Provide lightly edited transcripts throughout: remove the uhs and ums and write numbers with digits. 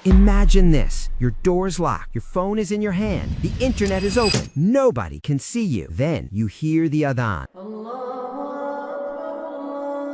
Imagine this. Your door's locked, your phone is in your hand, the internet is open, nobody can see you. Then you hear the adhan.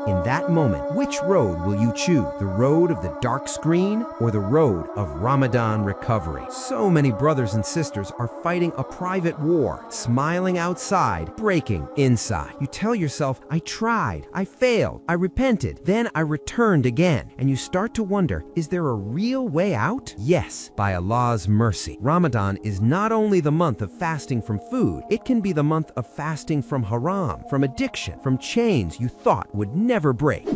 In that moment, which road will you choose? The road of the dark screen or the road of Ramadan recovery? So many brothers and sisters are fighting a private war, smiling outside, breaking inside. You tell yourself, I tried, I failed, I repented, then I returned again. And you start to wonder, is there a real way out? Yes, by Allah's mercy. Ramadan is not only the month of fasting from food, it can be the month of fasting from haram, from addiction, from chains you thought would never break.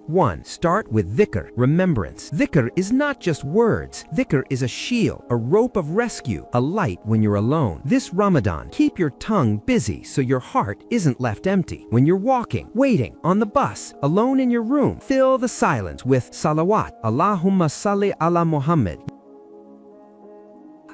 1. Start with dhikr, remembrance. Dhikr is not just words. Dhikr is a shield, a rope of rescue, a light when you're alone. This Ramadan, keep your tongue busy so your heart isn't left empty. When you're walking, waiting, on the bus, alone in your room, fill the silence with salawat. Allahumma salli ala Muhammad.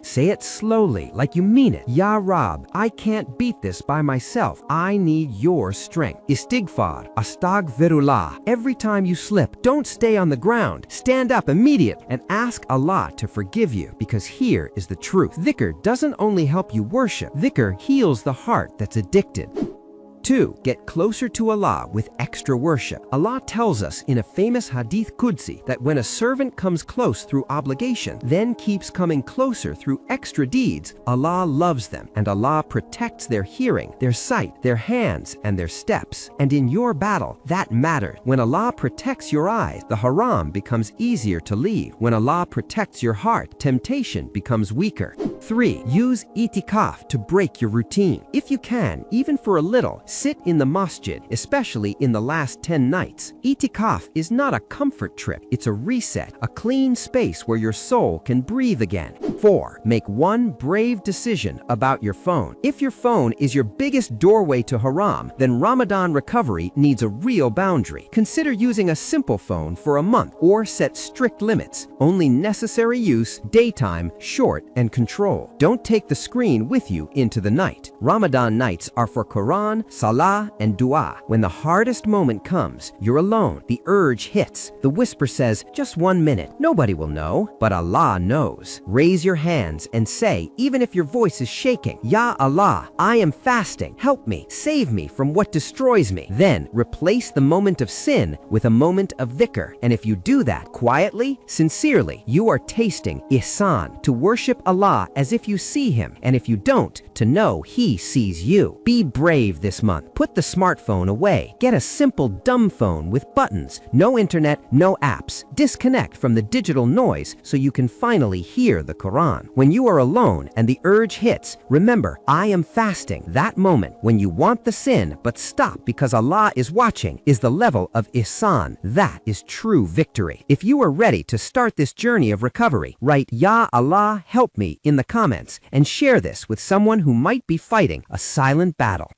Say it slowly, like you mean it. Ya Rab, I can't beat this by myself. I need your strength. Istighfar, astaghfirullah. Every time you slip, don't stay on the ground. Stand up immediately and ask Allah to forgive you, because here is the truth. Dhikr doesn't only help you worship. Dhikr heals the heart that's addicted. 2. Get closer to Allah with extra worship. Allah tells us in a famous hadith Qudsi that when a servant comes close through obligation, then keeps coming closer through extra deeds, Allah loves them and Allah protects their hearing, their sight, their hands, and their steps. And in your battle, that matters. When Allah protects your eyes, the haram becomes easier to leave. When Allah protects your heart, temptation becomes weaker. 3. Use tikaf to break your routine. If you can, even for a little, sit in the masjid, especially in the last 10 nights. Tikaf is not a comfort trip, it's a reset, a clean space where your soul can breathe again. 4. Make one brave decision about your phone. If your phone is your biggest doorway to haram, then Ramadan recovery needs a real boundary. Consider using a simple phone for a month or set strict limits. Only necessary use, daytime, short, and control. Don't take the screen with you into the night. Ramadan nights are for Quran, Salah, and Dua. When the hardest moment comes, you're alone. The urge hits. The whisper says, just 1 minute. Nobody will know, but Allah knows. Raise your hands and say, even if your voice is shaking, Ya Allah, I am fasting. Help me. Save me from what destroys me. Then replace the moment of sin with a moment of dhikr. And if you do that quietly, sincerely, you are tasting Ihsan, to worship Allah as if you see Him. And if you don't, to know He sees you. Be brave this month. Put the smartphone away. Get a simple dumb phone with buttons. No internet, no apps. Disconnect from the digital noise so you can finally hear the Quran. When you are alone and the urge hits, remember, I am fasting. That moment when you want the sin but stop because Allah is watching is the level of Ihsan. That is true victory. If you are ready to start this journey of recovery, write Ya Allah, help me in the comments and share this with someone who might be fighting a silent battle.